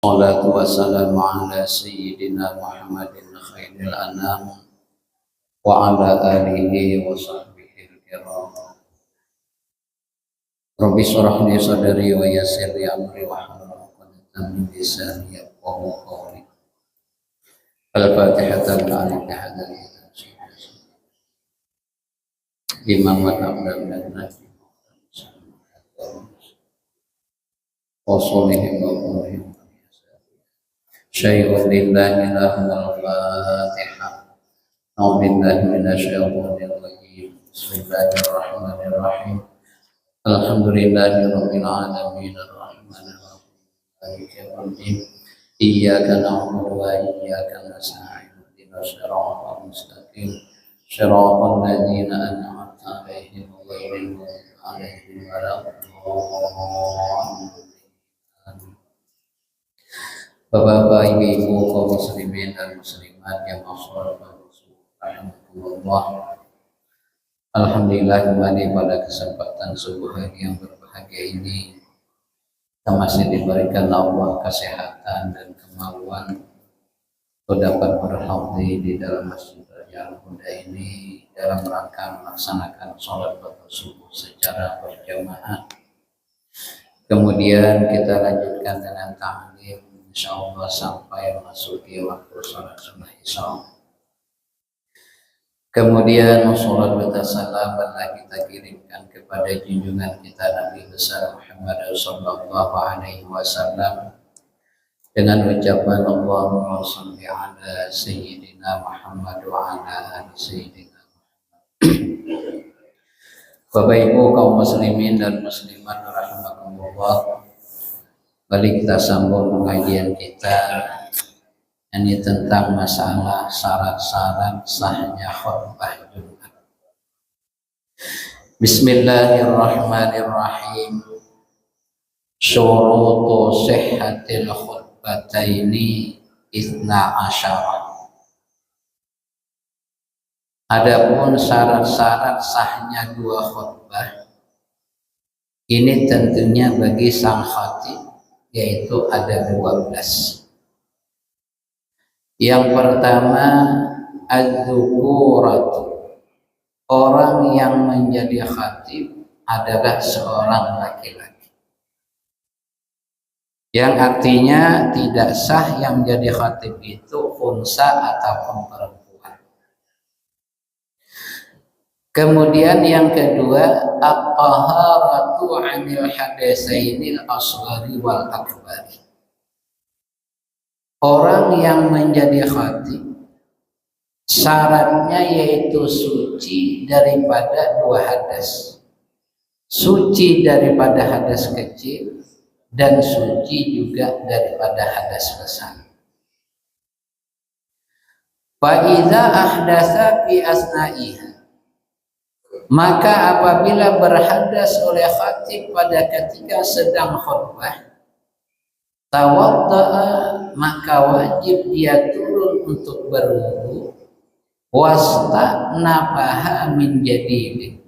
Salatu wassalamu ala sayyidina Muhammadin khairil anam wa ala alihi wa sahbihi al-kiram. Rabbi shrah li sadri wa yassir li amri wa hlul 'uqdatam min lisani yafqahu qawli. Al-Fatihah al-Alif hadani Imam al-Abdal dan Wasolihim wa qawlihim syai'un lillahi lahumul fatihah. A'udzubillahi minasyaitonir rajim. Bismillahirrahmanirrahim. Alhamdulillahi rabbil alamin arrahmanir rahim maliki yaumiddin. Iyyaka na'budu wa iyyaka nasta'in. Ihdinas siratal mustaqim. Shiratal ladzina an'amta 'alaihim ghairil maghdubi 'alaihim waladdallin. Bapak-bapak, ibu-ibu, kaum muslimin dan muslimat yang rahimahullah. Alhamdulillah, kembali pada kesempatan subuh hari yang berbahagia ini kita masih diberikan Allah kesehatan dan kemauan untuk dapat berhadir di dalam Masjid Al Huda ini dalam rangka melaksanakan sholat subuh secara berjamaah. Kemudian kita lanjutkan dengan ta'lim insyaallah sampai memasuki waktu sholat sunnah isya. Kemudian sholat bertasalam telah kita kirimkan kepada junjungan kita Nabi besar Muhammad sallallahu alaihi wasallam dengan ucapan Allahumma shalli ala sayyidina Muhammad wa ala ali sayyidina Muhammad. Bapak Ibu kaum muslimin dan muslimat rahimakumullah, balik kita sambung pengajian kita ini tentang masalah syarat-syarat sahnya khutbah Jumat. Bismillahirrahmanirrahim. Syurutu sihhatil khutbataini 12. Adapun syarat-syarat sahnya dua khutbah ini tentunya bagi sang khatib yaitu ada 12. Yang pertama az-dzukuratu, orang yang menjadi khatib adalah seorang laki-laki, yang artinya tidak sah yang jadi khatib itu unsa ataupun perempuan. Kemudian yang kedua at-taharatu 'anil hadatsainil asghari wal akbari. Orang yang menjadi khatib syaratnya yaitu suci daripada dua hadas. Suci daripada hadas kecil dan suci juga daripada hadas besar. Fa iza ahdatsa fi asna'iha, maka apabila berhadas oleh khatib pada ketika sedang khutbah, tawadda'a, maka wajib dia turun untuk berwudu, wasta'nabaha min jadid.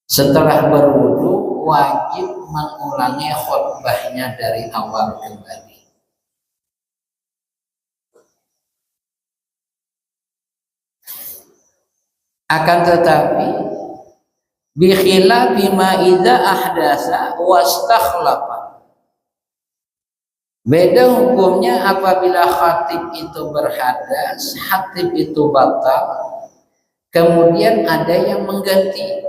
Setelah berwudu wajib mengulangi khutbahnya dari awal kembali. Akan tetapi bi khilafi ma idza ahdasa wastakhlafa, beda hukumnya apabila khatib itu berhadas, khatib itu batal, kemudian ada yang mengganti.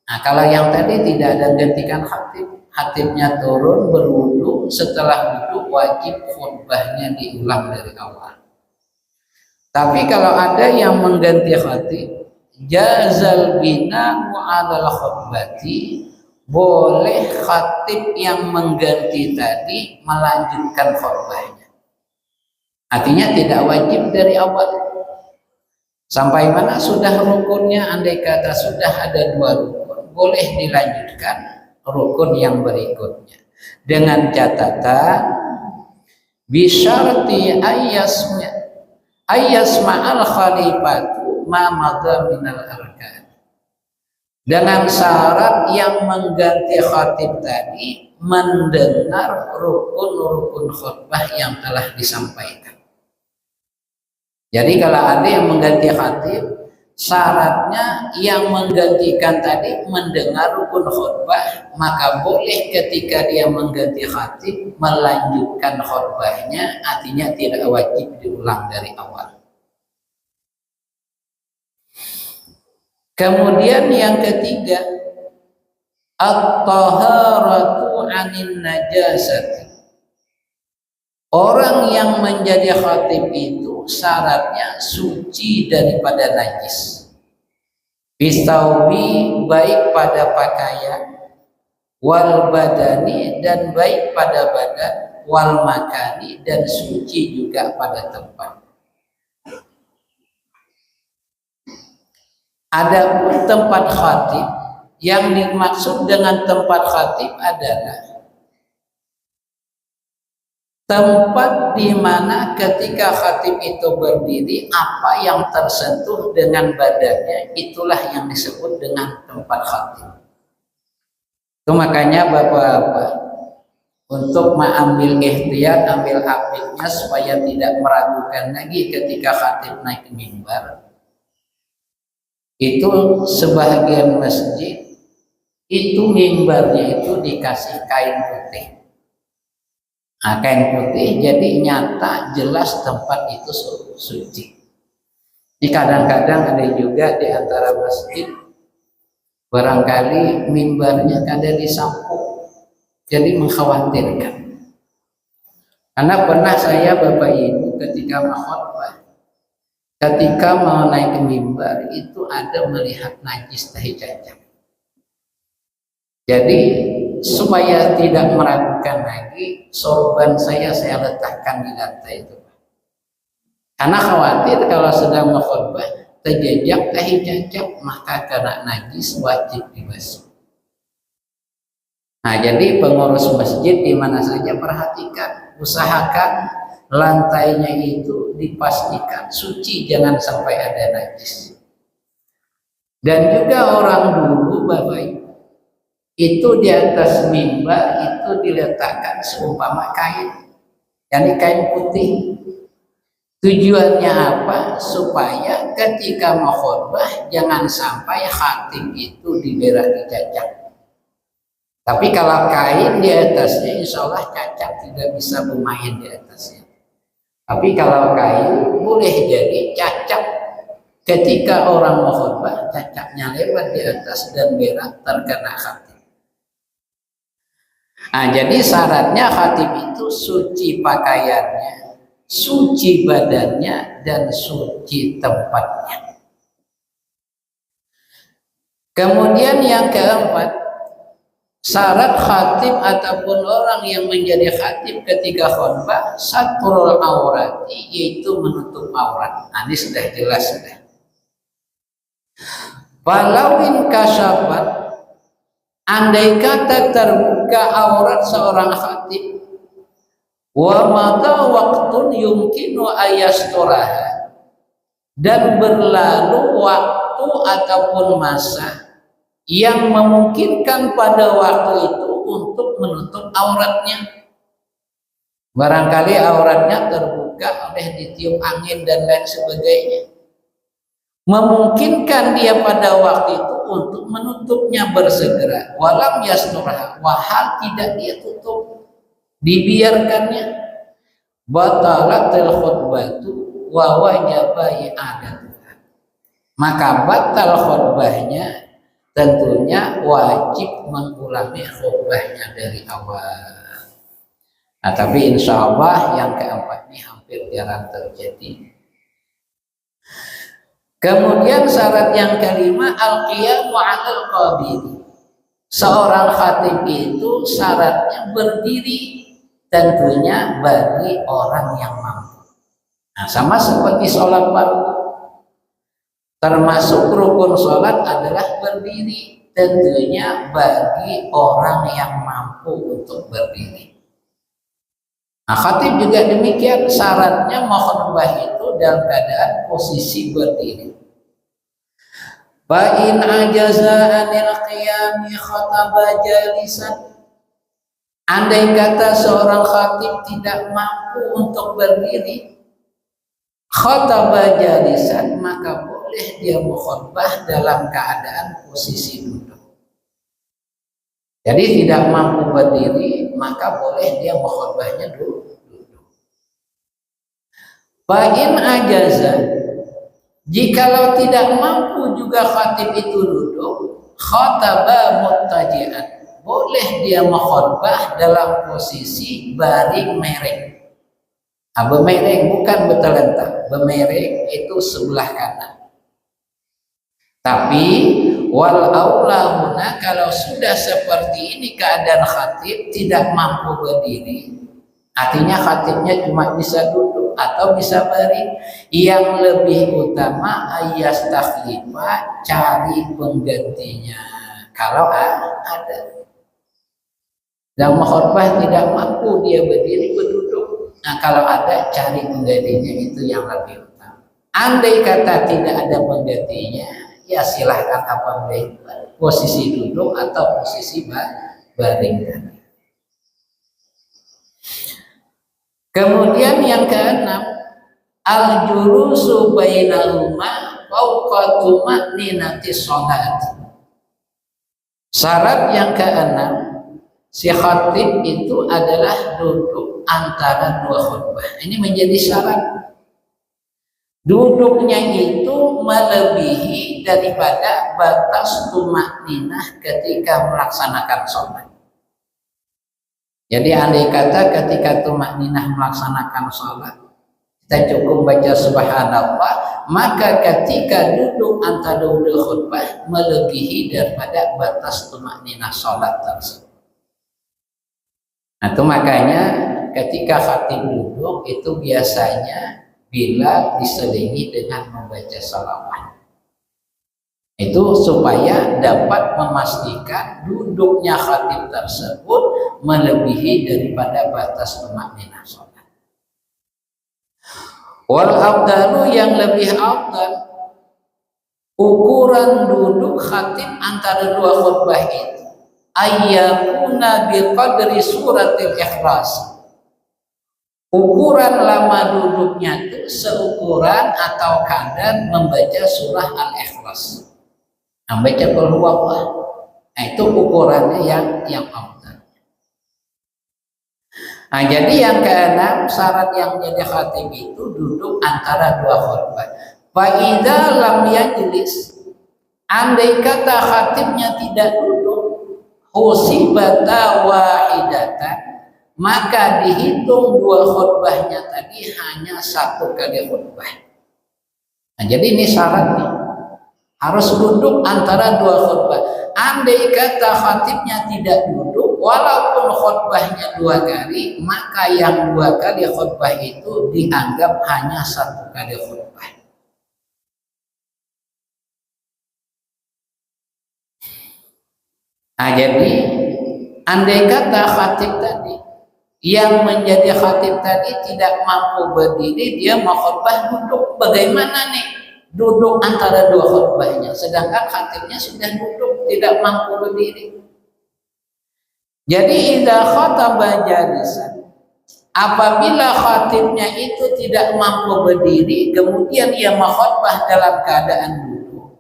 Nah, kalau yang tadi tidak ada gantikan khatib, khatibnya turun berwudu, setelah wudu wajib khutbahnya diulang dari awal. Tapi kalau ada yang mengganti khatib, jazal bina'u 'alal khutbati, boleh khatib yang mengganti tadi melanjutkan khutbahnya. Artinya tidak wajib dari awal. Sampai mana sudah rukunnya, andai kata sudah ada 2 rukun, boleh dilanjutkan rukun yang berikutnya. Dengan catatan bisyarti ayyasma'al khalifatu ma madha minal arkan. dengan syarat yang mengganti khatib tadi mendengar rukun-rukun khutbah yang telah disampaikan. Jadi kalau ada yang mengganti khatib, syaratnya yang menggantikan tadi mendengar rukun khutbah, maka boleh ketika dia mengganti khatib melanjutkan khutbahnya, artinya tidak wajib diulang dari awal. Kemudian yang ketiga, at-taharatu 'anil najasati. Orang yang menjadi khatib itu syaratnya suci daripada najis. Bistaubi, baik pada pakaian, wal badani, dan baik pada badan, wal makani, dan suci juga pada tempat. Adapun tempat khatib, yang dimaksud dengan tempat khatib adalah tempat di mana ketika khatib itu berdiri, apa yang tersentuh dengan badannya, itulah yang disebut dengan tempat khatib. Itu makanya Bapak-bapak, untuk mengambil ikhtiyat, ambil apiknya supaya tidak meragukan lagi ketika khatib naik mimbar. Itu sebagian masjid, itu mimbarnya itu dikasih kain putih. Nah, kain putih jadi nyata jelas tempat itu suci. Jadi kadang-kadang ada juga di antara masjid barangkali mimbarnya kada disapu, jadi mengkhawatirkan. Karena pernah saya Bapak Ibu ketika khotbah, ketika mau naik ke mimbar itu ada melihat najis tahi cacat. Jadi supaya tidak meragukan lagi, sorban saya letakkan di lantai itu. Karena khawatir kalau sedang mengkhotbah terjejak tahi cacat, maka kena najis wajib dibasuh. Nah, jadi pengurus masjid di mana saja perhatikan, usahakan lantainya itu dipastikan suci, jangan sampai ada najis. Dan juga orang dulu Bapak Ibu, itu di atas mimbar itu diletakkan seumpama kain, yakni kain putih. Tujuannya apa? Supaya ketika mau khotbah jangan sampai khatib itu diberaki cacat. Tapi kalau kain di atasnya, insya Allah cacat tidak bisa bermain di atasnya. Tapi kalau kain boleh jadi cacat ketika orang mau khotbah, cacatnya lewat di atas dan berak terkena khatib. Nah, jadi syaratnya khatib itu suci pakaiannya, suci badannya, dan suci tempatnya. Kemudian yang keempat, syarat khatib ataupun orang yang menjadi khatib ketika khutbah satrul aurati, yaitu menutup aurat. Ini sudah jelas sudah. Falawin kasyafat, andai kata terbuka aurat seorang khatib, wa mata waktun yumkinu ayasturaha, dan berlalu waktu ataupun masa yang memungkinkan pada waktu itu untuk menutup auratnya. Barangkali auratnya terbuka oleh ditiup angin dan lain sebagainya, memungkinkan dia pada waktu itu untuk menutupnya bersegera. Walam yasturha, wahal tidak dia tutup, dibiarkannya. Batalatil khutbatu wa wajaba i'adatuha, maka batal khutbahnya, tentunya wajib mengulangi khutbahnya dari awal. Nah, tapi insya Allah yang keempat ini hampir jarang terjadi. Kemudian syarat yang kelima, al-qiyamu 'alal qadir. Seorang khatib itu syaratnya berdiri, tentunya bagi orang yang mampu. Nah, sama seperti sholat fardu, termasuk rukun sholat adalah berdiri, tentunya bagi orang yang mampu untuk berdiri. Nah, khatib juga demikian, syaratnya mau khutbah itu dalam keadaan posisi berdiri. Fa in ajaza anil qiyami khataba jalisan. Andai kata seorang khatib tidak mampu untuk berdiri, khataba jalisan, maka boleh dia mengkhotbah dalam keadaan posisi duduk. Jadi tidak mampu berdiri, maka boleh dia mengkhotbahnya duduk. Fa in ajaza, jikalau tidak mampu juga khatib itu duduk, khataba muttaji'an, boleh dia mengkhotbah dalam posisi baring mereng. Bemereng bukan bertelentang, bemereng itu sebelah kanan. Tapi wal aula huna, kalau sudah seperti ini keadaan khatib tidak mampu berdiri, artinya khatibnya cuma bisa duduk atau bisa baring, yang lebih utama ayas takhlifa, cari penggantinya kalau ada. Dan khotbah tidak mampu dia berdiri berduduk. Nah kalau ada, cari penggantinya, itu yang lebih utama. Andai kata tidak ada penggantinya, ya silahkan apa baik posisi duduk atau posisi baring. Kemudian yang keenam, al-julusu bainahuma fawqa tuma'ninati shalat. Syarat yang keenam, si khatib itu adalah duduk antara dua khutbah. Ini menjadi syarat. Duduknya itu melebihi daripada batas tumakninah ketika melaksanakan sholat. Jadi andai kata ketika tumakninah melaksanakan sholat, kita cukup baca subhanallah, maka ketika duduk antara dua khutbah melebihi daripada batas tumakninah sholat tersebut. Nah, itu makanya ketika khatib duduk itu biasanya bila diselingi dengan membaca salawat. Itu supaya dapat memastikan duduknya khatib tersebut melebihi daripada batas tumakninah sholat. Wal afdalu, yang lebih afdal, ukuran duduk khatib antara dua khutbah itu ayyakuna biqadri suratil ikhlas. Ukuran lama duduknya itu seukuran atau kadar membaca surah al-ikhlas. Membaca qul huwallah. Nah, itu ukurannya yang afdal. Nah, jadi yang keenam, syarat yang menjadi khatib itu duduk antara dua khutbah. Fa idza lam yajlis, andai kata khatibnya tidak duduk, husibata wahidatan, maka dihitung dua khutbahnya tadi hanya satu kali khutbah. Nah, jadi ini syaratnya harus duduk antara dua khutbah. Andai kata khatibnya tidak duduk, walaupun khutbahnya dua kali, maka yang dua kali khutbah itu dianggap hanya satu kali khutbah. Nah, jadi andai kata khatib tadi, yang menjadi khatib tadi tidak mampu berdiri, dia mau khutbah duduk, bagaimana nih duduk antara dua khutbahnya, sedangkan khatibnya sudah duduk tidak mampu berdiri. Jadi idza khataba jalisan, apabila khatibnya itu tidak mampu berdiri, kemudian ia mau khutbah dalam keadaan duduk,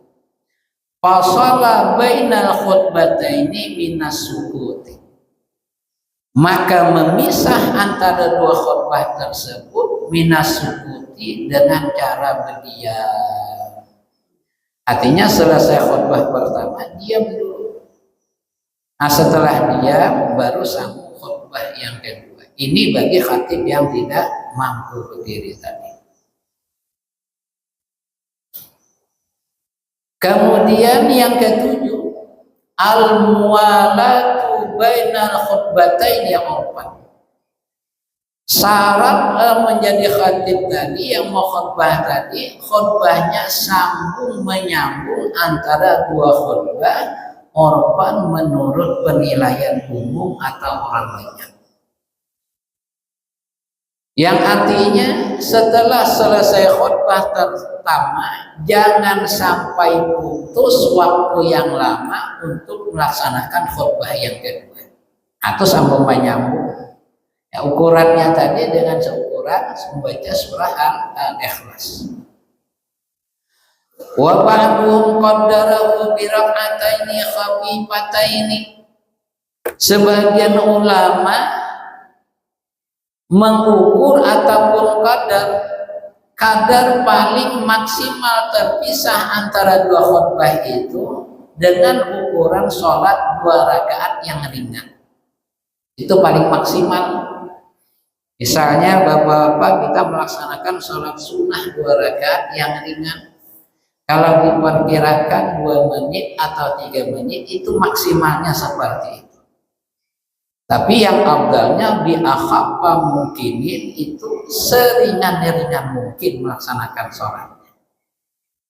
fasala bainal khutbataini minas sukuti, maka memisah antara dua khutbah tersebut minas sukuti dengan cara berdiam. Artinya selesai khutbah pertama diam dulu. Nah, setelah diam baru sambung khutbah yang kedua. Ini bagi khatib yang tidak mampu berdiri tadi. Kemudian yang ketujuh, al-muwalatu bainal khutbataini arba'. Syarat menjadi khatib tadi, yang mau khutbah tadi, khutbahnya sambung menyambung antara dua khutbah, orban menurut penilaian umum atau orang banyak. Yang artinya setelah selesai khutbah pertama jangan sampai putus waktu yang lama untuk melaksanakan khutbah yang kedua atau sambung menyambung. Ya, ukurannya tadi dengan seukuran membaca surah Al-Ikhlas. Wa ba'duhum qaddarahu bi rak'ataini khafifataini. Sebagian ulama mengukur ataupun kadar paling maksimal terpisah antara dua khutbah itu dengan ukuran sholat 2 rakaat yang ringan. Itu paling maksimal. Misalnya bapak-bapak kita melaksanakan sholat sunnah 2 rakaat yang ringan, kalau diperkirakan 2 menit atau 3 menit itu maksimalnya seperti itu. Tapi yang afdalnya bi akhaffa mungkinin itu seringan-ringan mungkin melaksanakan sholatnya.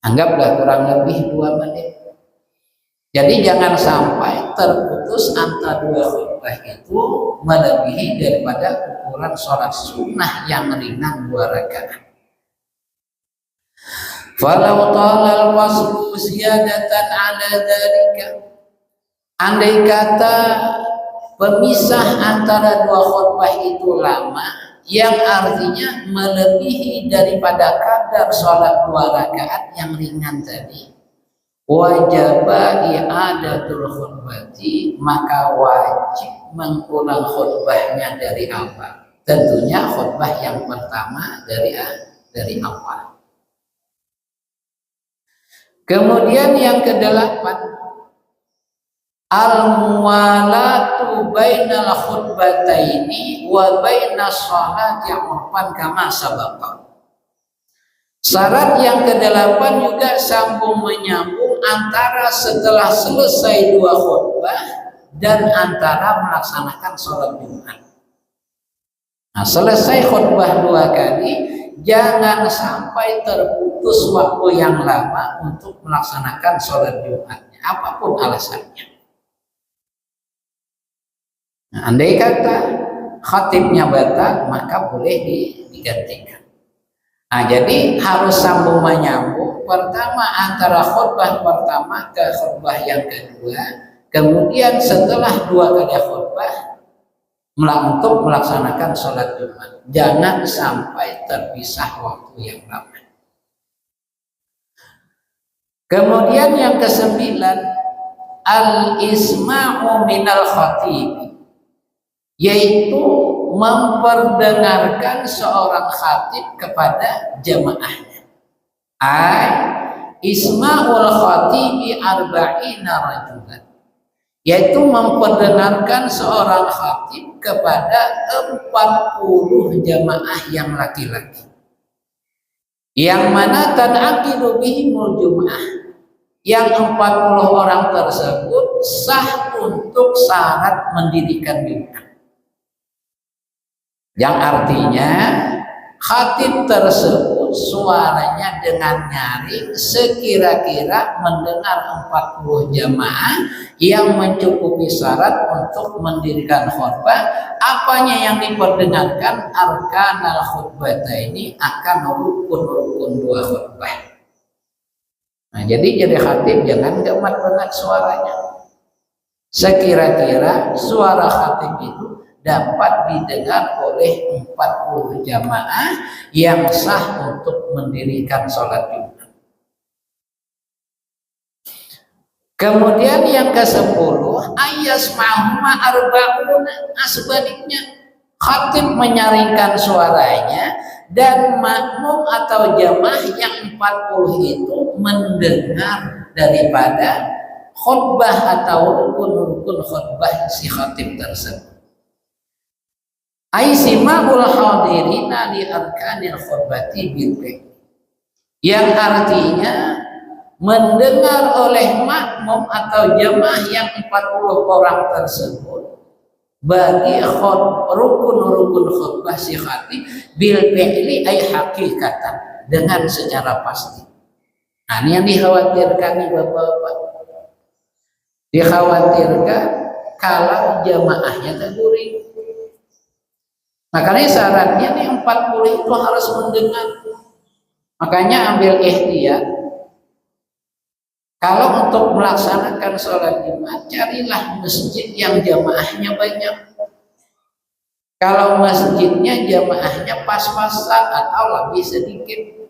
Anggaplah kurang lebih 2 menit. Jadi jangan sampai terputus antara 2 khutbah itu melebihi daripada ukuran sholat sunnah yang ringan 2 rakaat. Falau talal waslu ziyadatan ala dzalika. Andai kata pemisah antara 2 khutbah itu lama, yang artinya melebihi daripada kadar sholat 2 rakaat yang ringan tadi, wajib i'adatul khutbati, maka wajib mengulang khutbahnya dari awal. Tentunya khutbah yang pertama dari awal. Kemudian yang ke-8, al-muwalatu bainal khutbataini wa bainas sholati urfan kama sabaqa. Syarat yang ke-8 juga sambung menyambung antara setelah selesai 2 khutbah dan antara melaksanakan sholat Jumat. Nah, selesai khutbah 2 kali, jangan sampai terputus waktu yang lama untuk melaksanakan sholat Jumatnya, apapun alasannya. Nah, andai kata khatibnya batal, maka boleh digantikan. Nah, jadi harus sambung menyambung. Pertama antara khutbah pertama ke khutbah yang kedua, kemudian setelah 2 kali khutbah untuk melaksanakan sholat Jumat. Jangan sampai terpisah waktu yang lama. Kemudian yang ke-9, al-isma'u minal khatib, yaitu memperdengarkan seorang khatib kepada jamaahnya. Isma'ul khatibi arba'ina rajulan, yaitu memperdengarkan seorang khatib kepada 40 jamaah yang laki-laki, yang mana tanaqidu bihimul jum'ah, yang 40 orang tersebut sah untuk syarat mendirikan Jumat. Yang artinya khatib tersebut suaranya dengan nyaring sekira-kira mendengar 40 jamaah yang mencukupi syarat untuk mendirikan khutbah. Apanya yang diperdengarkan? Arkanal khutbah ini akan rukun-rukun 2 khutbah. Nah, jadi khatib jangan gemat banget suaranya. Sekira-kira suara khatib itu dapat didengar oleh 40 jamaah yang sah untuk mendirikan sholat Jumat. Kemudian yang ke-10, ayyasma'huma arba'una. Sebaliknya khatib menyaringkan suaranya dan makmum atau jamaah yang 40 itu mendengar daripada khutbah atau rukun-rukun khutbah si khatib tersebut. Aisimahul hadirina li arkanil khutbati bil fi'l, yang artinya mendengar oleh makmum atau jamaah yang 40 orang tersebut bagi rukun-rukun khutbah si khatib bil fi'li ay hakikatan, dengan secara pasti. Nah, ini yang dikhawatirkan nih Bapak-bapak. Dikhawatirkan kalau jamaahnya terguring. Makanya syaratnya nih 40 itu harus mendengar. Makanya ambil ikhtiar. Kalau untuk melaksanakan sholat Jumat, carilah masjid yang jamaahnya banyak. Kalau masjidnya jamaahnya pas-pasan atau lebih sedikit,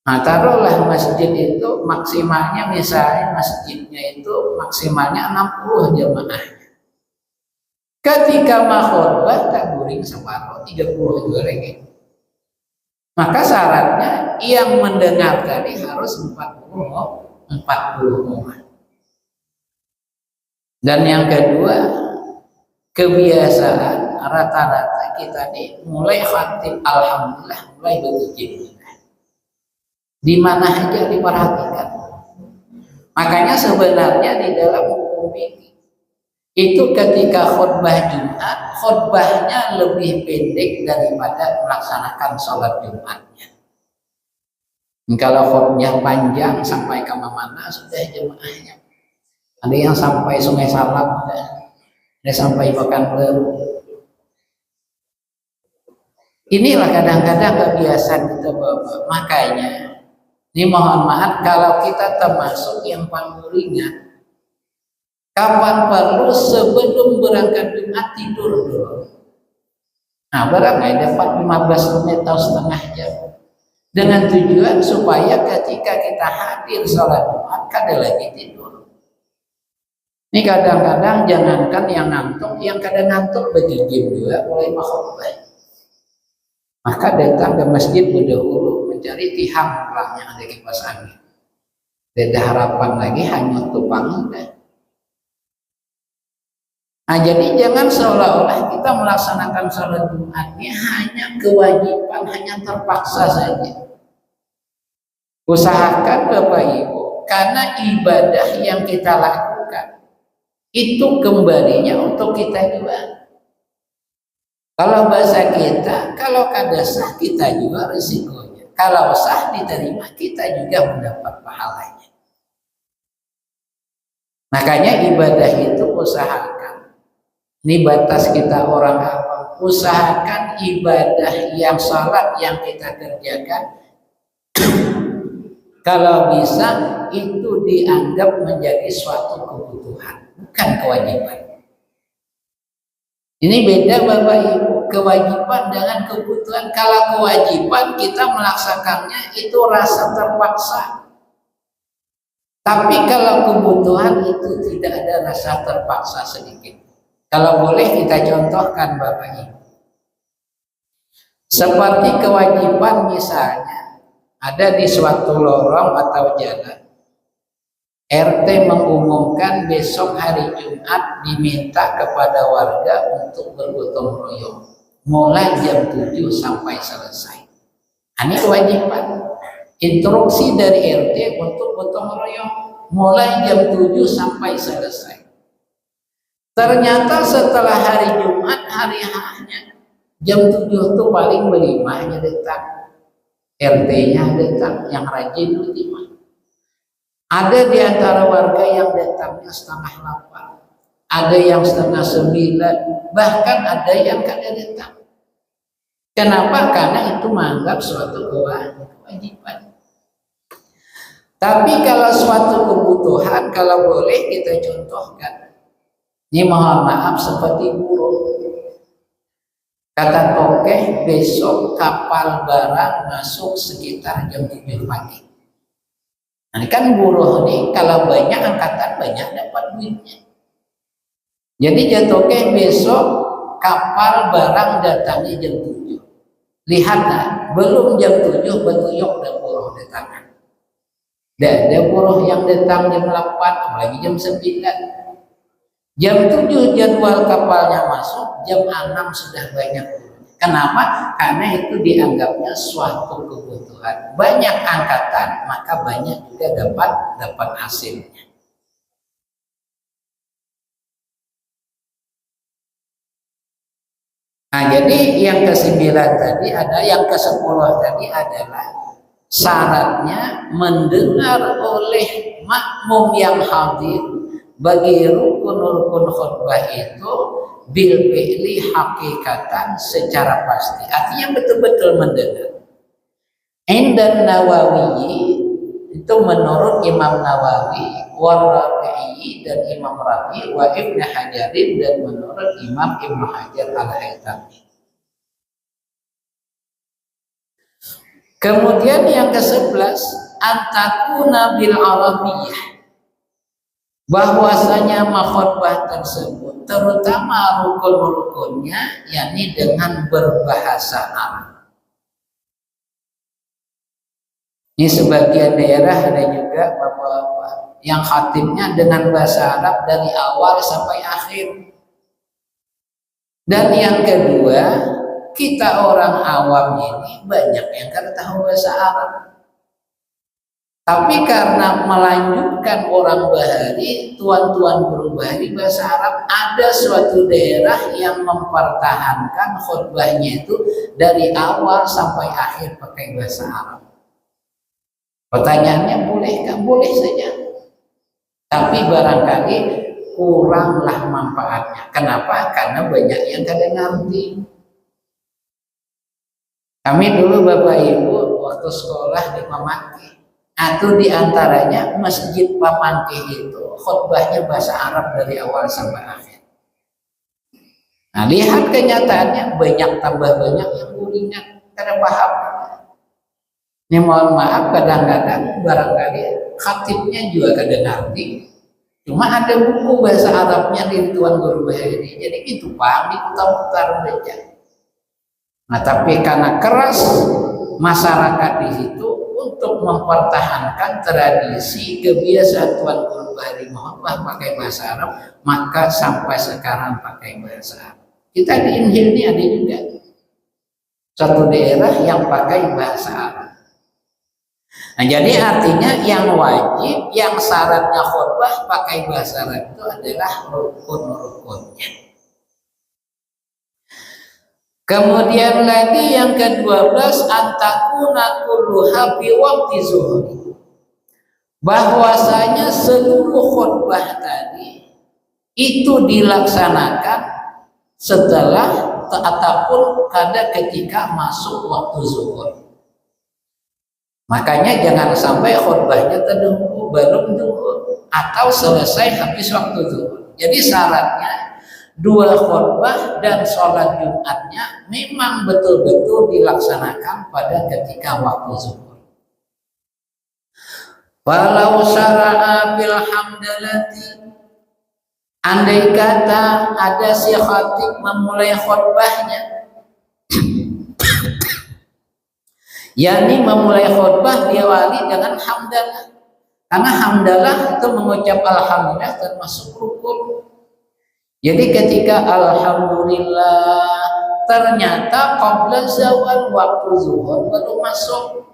nah taruhlah masjid itu maksimalnya, misalnya masjidnya itu maksimalnya 60 jamaah. Ketika khotbah tak guring separuh 30 juga lagi. Maka syaratnya yang mendengar tadi harus 40 orang. Dan yang kedua, kebiasaan rata-rata kita nih mulai khatib alhamdulillah, mulai begitu. Di mana aja diperhatikan. Makanya sebenarnya di dalam hukum fikih itu ketika khutbah Jumat, khutbahnya lebih pendek daripada melaksanakan sholat Jumatnya. Kalau khutbahnya panjang sampai ke mana sudah jemaahnya. Ada yang sampai Sungai Salak, ada sampai Pekanbaru. Inilah kadang-kadang kebiasaan kita Bapak. Makanya ini mohon maaf kalau kita termasuk yang paling ringan. Kapan perlu sebelum berangkat Jumat tidur dulu. Nah barangkali dapat 15 menit atau setengah jam. Dengan tujuan supaya ketika kita hadir sholat Jumat kada lagi tidur. Ini kadang-kadang jangankan yang ngantuk, yang kadang ngantuk begigim juga mulai khutbah. Maka datang ke masjid berdahulu mencari tihang yang ada kipas angin. Tidak harapan lagi hanya tupang udah. Nah jadi jangan seolah-olah kita melaksanakan sholat Jumatnya hanya kewajiban, hanya terpaksa saja. Usahakan Bapak Ibu, karena ibadah yang kita lakukan itu kembalinya untuk kita juga. Kalau bahasa kita, kalau kada sah kita juga risikonya. Kalau sah diterima kita juga mendapat pahalanya. Makanya ibadah itu usahakan. Ini batas kita orang awam. Usahakan ibadah yang salat yang kita kerjakan kalau bisa itu dianggap menjadi suatu kebutuhan, bukan kewajiban. Ini beda Bapak Ibu, kewajiban dengan kebutuhan. Kalau kewajiban kita melaksanakannya itu rasa terpaksa. Tapi kalau kebutuhan itu tidak ada rasa terpaksa sedikit. Kalau boleh kita contohkan Bapak Ibu. Seperti kewajiban misalnya ada di suatu lorong atau jalan. RT mengumumkan besok hari Jumat diminta kepada warga untuk bergotong royong. Mulai jam 7 sampai selesai. Ini kewajiban. Instruksi dari RT untuk gotong royong. Mulai jam 7 sampai selesai. Ternyata setelah hari Jumat, hari H-nya, jam 7 itu paling berimahnya datang. RT-nya datang, yang rajin berimah. Ada di antara warga yang datangnya setengah 8. Ada yang setengah 9. Bahkan ada yang kada datang. Kenapa? Karena itu menganggap suatu kewajiban. Tapi kalau suatu kebutuhan, kalau boleh kita contohkan. Ini mohon maaf seperti buruh. Kata tokeh besok kapal barang masuk sekitar jam 7 pagi. Nah, ini kan buruh nih kalau banyak angkatan banyak dapat duitnya. Jadi jatokeh besok kapal barang datangnya jam 7. Lihatlah, belum jam 7 betuyok dan buruh datang. Dan ada buruh yang datang jam 8, apalagi jam 9. Jam 7 jadwal kapalnya masuk, jam 6 sudah banyak. Kenapa? Karena itu dianggapnya suatu kebutuhan. Banyak angkatan, maka banyak juga dapat hasilnya. Nah, jadi yang ke-9 tadi ada, yang ke-10 tadi adalah syaratnya mendengar oleh makmum yang hadir bagi rukun-rukun khutbah itu bil fi'li hakikatan secara pasti, artinya betul-betul mendengar. Indan Nawawi itu menurut Imam Nawawi, wa Rafi'i dan Imam Rafi, wa Ibnu Hajarin dan menurut Imam Ibnu Hajar Al-Haytami. Kemudian yang ke-11, antakuna bil Arabiyyah, bahwasanya khutbah tersebut terutama rukun-rukunnya yakni dengan berbahasa Arab. Ini sebagian daerah ada juga bapak-bapak yang khatibnya dengan bahasa Arab dari awal sampai akhir. Dan yang kedua, kita orang awam ini banyak yang tidak tahu bahasa Arab. Tapi karena melanjutkan orang Bahari, tuan-tuan guru Bahari bahasa Arab, ada suatu daerah yang mempertahankan khutbahnya itu dari awal sampai akhir pakai bahasa Arab. Pertanyaannya bolehkah? Boleh saja. Tapi barangkali kuranglah manfaatnya. Kenapa? Karena banyak yang tidak ngerti. Kami dulu Bapak Ibu waktu sekolah di Pamangkih, atau diantaranya Masjid Pamangkih itu khutbahnya bahasa Arab dari awal sampai akhir. Nah, lihat kenyataannya banyak tambah banyak yang guringan karena paham. Ini mohon maaf kadang-kadang barangkali khatibnya juga kadang ngerti. Cuma ada buku bahasa Arabnya di Tuan Guru Bahari. Jadi itu paham diputar-putar baca. Nah, tapi karena keras masyarakat di situ untuk mempertahankan tradisi kebiasaan Tuan Guru Bahari Muhammad pakai bahasa Arab, maka sampai sekarang pakai bahasa Arab. Kita di Injil ini ada juga satu daerah yang pakai bahasa Arab. Nah, jadi artinya yang wajib, yang syaratnya khutbah pakai bahasa Arab itu adalah rukun-rukunnya. Kemudian lagi yang ke-12, antakuna kulluha bi waqti zuhri, bahwasanya seluruh khutbah tadi itu dilaksanakan setelah ataupun pada ketika masuk waktu zuhur. Makanya jangan sampai khutbahnya terdahulu baru zuhur atau selesai habis waktu zuhur. Jadi syaratnya dua khutbah dan sholat Jumatnya memang betul-betul dilaksanakan pada ketika waktu zuhur. Walau syara'a bil hamdalati, andai kata ada si khatib memulai khutbahnya yakni memulai khutbah diawali dengan hamdalah. Karena hamdalah itu mengucap alhamdulillah termasuk rukun. Jadi ketika alhamdulillah ternyata qabla zawal waktu zuhur baru masuk,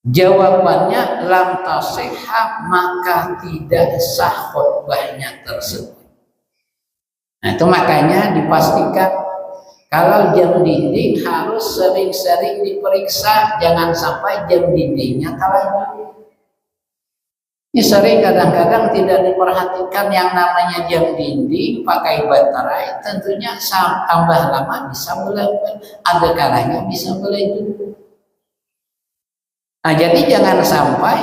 jawabannya lam tasihha, maka tidak sah khutbahnya tersebut. Nah, itu makanya dipastikan kalau jam dinding harus sering-sering diperiksa, jangan sampai jam dindingnya terlanjur. Ini sering kadang-kadang tidak diperhatikan yang namanya jam dinding pakai baterai, tentunya tambah lama bisa melebar, ada kalanya bisa melebar. Nah, jadi jangan sampai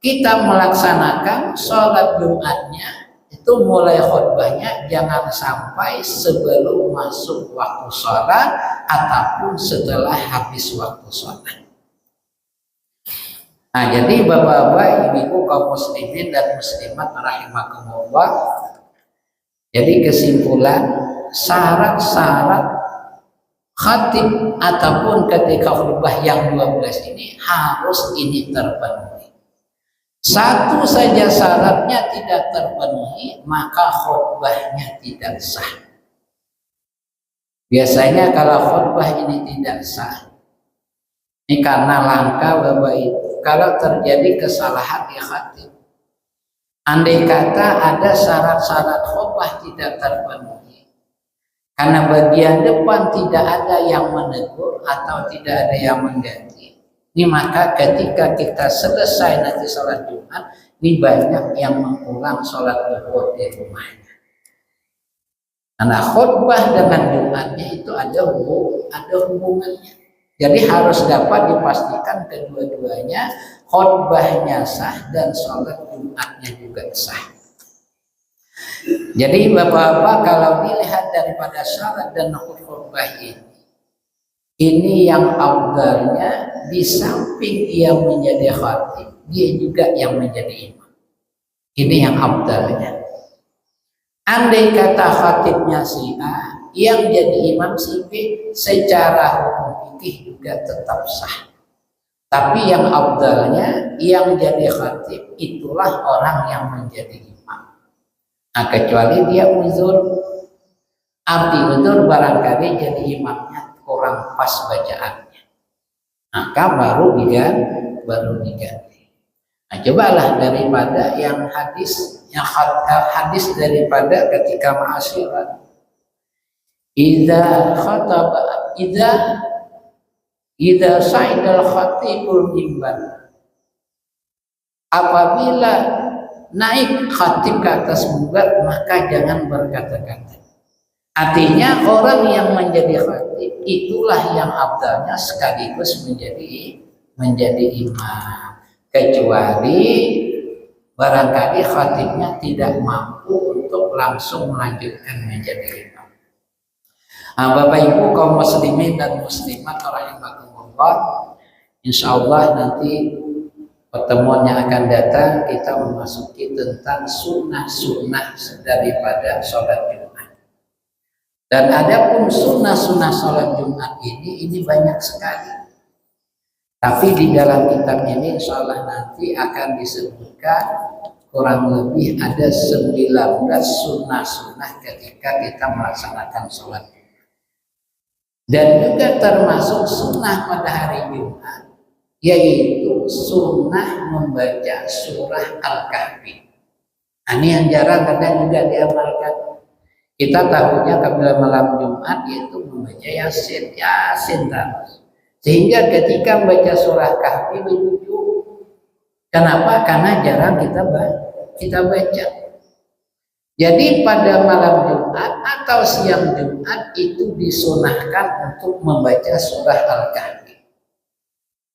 kita melaksanakan sholat Jumatnya itu mulai khutbahnya jangan sampai sebelum masuk waktu sholat ataupun setelah habis waktu sholat. Nah, jadi bapak-bapak, ibu-ibu, kaum muslimin dan muslimat rahimakumullah, jadi kesimpulan syarat-syarat khatib ataupun ketika khutbah yang 12 ini harus ini terpenuhi. Satu saja syaratnya tidak terpenuhi, maka khutbahnya tidak sah. Biasanya kalau khutbah ini tidak sah, ini karena langka Bapak Ibu, kalau terjadi kesalahan di khatib. Andai kata ada syarat-syarat khutbah tidak terpenuhi, karena bagian depan tidak ada yang menegur atau tidak ada yang mengganti, ini maka ketika kita selesai nanti sholat Jumat, Ini banyak yang mengulang sholat zuhur di rumahnya. Karena khutbah dengan Jumatnya itu ada hubungannya. Jadi harus dapat dipastikan kedua-duanya khutbahnya sah dan sholat Jumatnya juga sah. Jadi Bapak-bapak, kalau dilihat daripada syarat dan khutbah ini yang afdalnya, di samping ia menjadi khatib, dia juga yang menjadi imam. Ini yang afdalnya. Andai kata khatibnya si A, yang jadi imam si B, secara hukum fikih juga tetap sah. Tapi yang afdalnya, yang jadi khatib itulah orang yang menjadi imam. Nah, kecuali dia uzur. Arti uzur barangkali jadi imamnya kurang pas bacaannya, maka baru diganti. Nah, cobalah daripada yang hadis daripada ketika ma'asyiran, idza sa'idal khatibul mimbar, apabila naik khatib ke atas mimbar maka jangan berkata-kata. Artinya orang yang menjadi khatib itulah yang afdalnya sekaligus menjadi imam. Kecuali barangkali khatibnya tidak mampu untuk langsung melanjutkan menjadi imam. Nah, Bapak Ibu kaum muslimin dan muslimat rahimakumullah, insyaallah nanti pertemuan yang akan datang kita memasuki tentang sunnah-sunnah daripada sholat Jumat. Dan adapun sunnah-sunnah sholat Jumat ini banyak sekali. Tapi di dalam kitab ini insya Allah nanti akan disebutkan kurang lebih ada 19 sunnah-sunnah ketika kita melaksanakan sholat. Dan juga termasuk sunnah pada hari Jumat, yaitu sunnah membaca surah Al-Kahfi. Ini yang jarang kadang juga diamalkan. Kita tahunya apabila malam Jumat yaitu membaca Yasin terus. Sehingga ketika membaca surah Kahfi lucu. Kenapa? Karena jarang kita baca. Jadi pada malam Jumat atau siang Jumat itu disunahkan untuk membaca surah Al-Kahfi.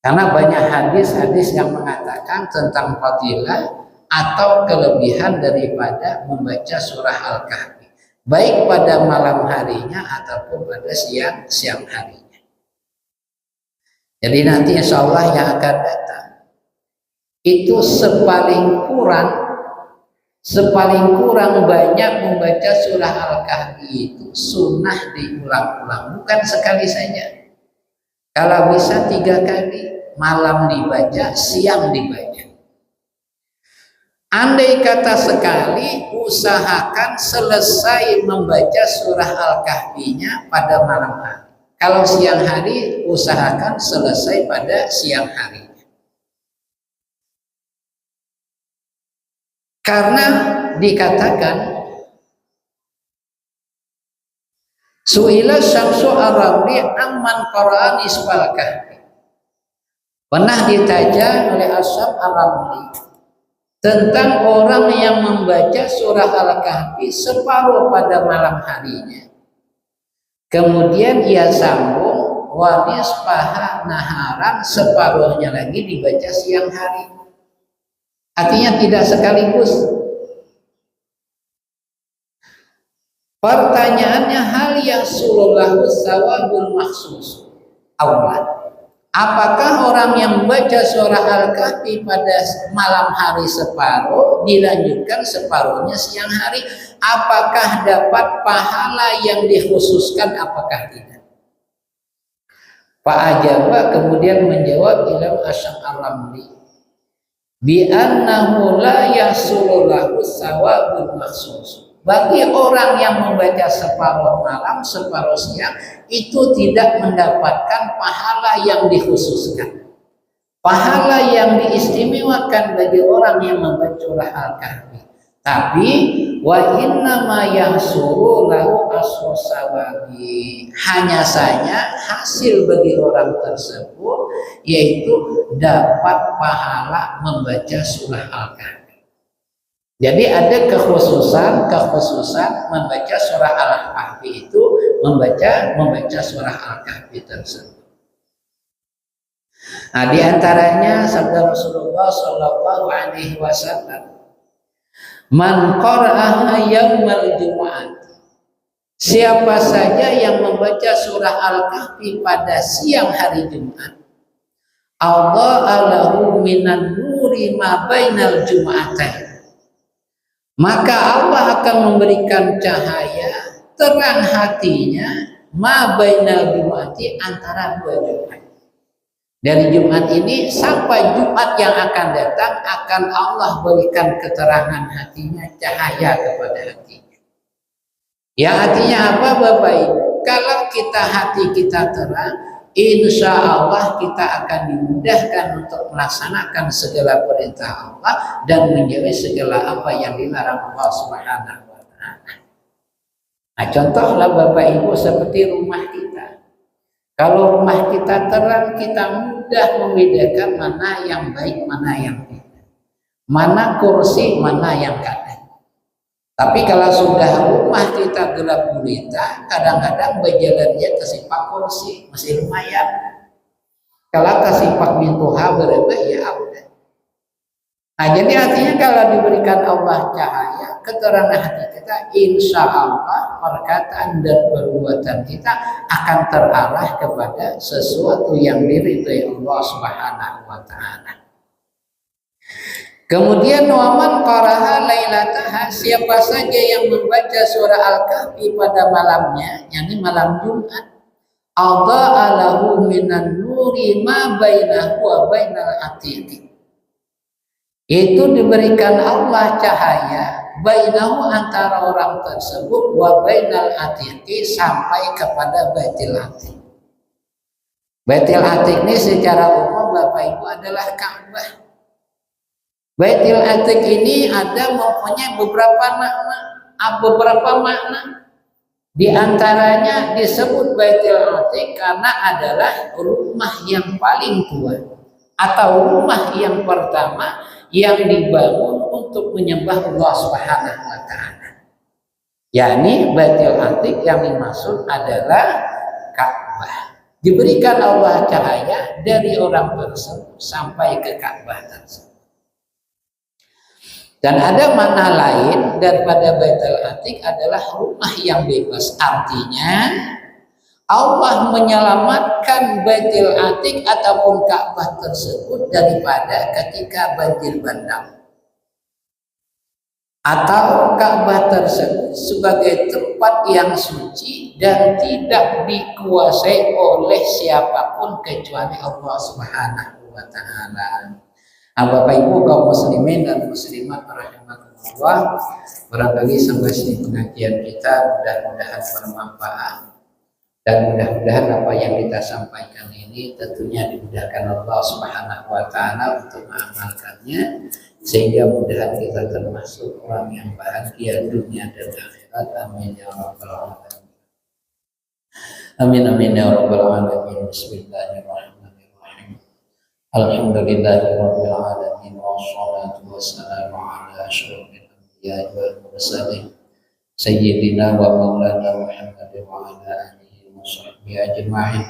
Karena banyak hadis-hadis yang mengatakan tentang fadilah atau kelebihan daripada membaca surah Al-Kahfi, baik pada malam harinya ataupun pada siang harinya. Jadi nanti insya Allah yang akan datang itu sepaling kurang banyak membaca surah Al-Kahfi itu sunnah diulang-ulang, bukan sekali saja. Kalau bisa 3 kali, malam dibaca, siang dibaca. Andai kata sekali, usahakan selesai membaca surah Al-Kahfinya pada malam hari. Kalau siang hari, usahakan selesai pada siang hari. Karena dikatakan Su'ila Syamsu Ar-Ramli amman qara'an isbal kahfi. Pernah ditanya oleh Asyam Ar-Ramli tentang orang yang membaca surah Al-Kahfi separuh pada malam harinya. Kemudian ia sambung wanis paha naharan, separuhnya lagi dibaca siang hari. Artinya tidak sekaligus. Pertanyaannya, hal yasulullahu sawabul maksus awal. Apakah orang yang membaca surah Al-Kahfi pada malam hari separuh dilanjutkan separuhnya siang hari, apakah dapat pahala yang dikhususkan, apakah tidak? Pak Ajaba kemudian menjawab Imam Asy'am Ar-Ramli bi annahu la yasulullahu sawabul maksus. Bagi orang yang membaca separuh malam, separuh siang, itu tidak mendapatkan pahala yang dikhususkan. Pahala yang diistimewakan bagi orang yang membaca surah Al-Kahfi. Tapi wa inna ma yahsulu lahu as-sawabi. Hanya saja hasil bagi orang tersebut yaitu dapat pahala membaca surah Al-Kahfi. Jadi ada kekhususan membaca surah Al-Kahfi itu membaca surah Al-Kahfi tersebut. Nah, di antaranya sabda Rasulullah Shallallahu Alaihi Wasallam, "Man qara'aha yaumal jumu'ah." Siapa saja yang membaca surah Al-Kahfi pada siang hari Jumat, Allah alahu minan nuri ma bainal jum'atain, maka Allah akan memberikan cahaya terang hatinya ma bainal jum'ati, antara dua Jumat. Dari Jumat ini sampai Jumat yang akan datang akan Allah berikan keterangan hatinya, cahaya kepada hatinya. Ya, artinya apa Bapak Ibu? Kalau hati kita terang, insya Allah kita akan dimudahkan untuk melaksanakan segala perintah Allah dan menjauhi segala apa yang dilarang Allah Subhanahu wa Ta'ala. Nah, contohlah Bapak Ibu seperti rumah kita. Kalau rumah kita terang, kita mudah membedakan mana yang baik, mana yang tidak, mana kursi, mana yang kanan. Tapi kalau sudah rumah kita gelap gulita, kadang-kadang berjalannya kesimpak kursi, masih lumayan. Kalau kesimpak mintuha berapa ya udah. Nah, jadi artinya kalau diberikan Allah cahaya, keterangan hati kita, insya Allah perkataan dan perbuatan kita akan terarah kepada sesuatu yang diridhai Allah Subhanahu wa Ta'ala. Kemudian waman qaraha lailataha, siapa saja yang membaca surah Al-Kahfi pada malamnya, yakni malam Jumat, adha'a lahu minan nuri ma bainahu wa bainal atiqi, itu diberikan Allah cahaya bainahu, antara orang tersebut, wa bainal atiqi, sampai kepada Baitul Atiq. Baitul Atiq ini secara umum Bapak Ibu adalah Ka'bah. Baitul Atiq ini ada mempunyai beberapa makna. Di antaranya disebut Baitul Atiq karena adalah rumah yang paling tua atau rumah yang pertama yang dibangun untuk menyembah Allah Subhanahu wa Ta'ala. yakni Baitul Atiq yang dimaksud adalah Ka'bah. Diberikan Allah cahaya dari orang tersebut sampai ke Ka'bah tersebut. Dan ada makna lain daripada Baitul Atiq adalah rumah yang bebas. Artinya Allah menyelamatkan Baitul Atiq ataupun Ka'bah tersebut daripada ketika banjir bandang. Atau Ka'bah tersebut sebagai tempat yang suci dan tidak dikuasai oleh siapapun kecuali Allah Subhanahu wa Ta'ala. Nah, Bapak Ibu kaum muslimin dan muslimat rahimakumullah, barangkali sampai sini pengajian kita, mudah-mudahan bermanfaat dan mudah-mudahan apa yang kita sampaikan ini tentunya dimudahkan Allah Subhanahu wa Ta'ala untuk mengamalkannya, sehingga mudah kita termasuk orang yang bahagia dunia dan akhirat. Amin ya rabbal alamin. Amin amin ya rabbal alamin. Bismillahirrahmanirrahim. Alhamdulillahi rabbil alamin, wassalatu wassalamu ala asyrofil anbiya'i wal mursalin sayyidina wa maulana Muhammadin wa ala alihi wa sahbihi ajma'in.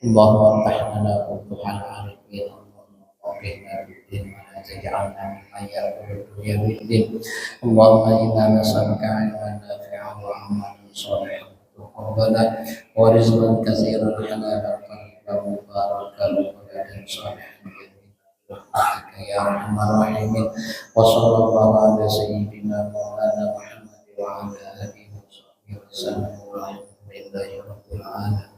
Allahumma fahmana futuhal arifin, Allahumma faqihna bid-din wa la taj'alna mimman ya'budu dunya bid-din. Allahumma inna nas'aluka 'ilman nafi'an wa 'amalan shalihan taqabbala wa rizqan katsiran halalan tayyiban mubarakan wa badan shalihan ya arhamar rahimin. Wa sallallahu ala sayyidina maulana Muhammad wa ala alihi wa sahbihi wa sallam. Alhamdulillahi rabbil alamin.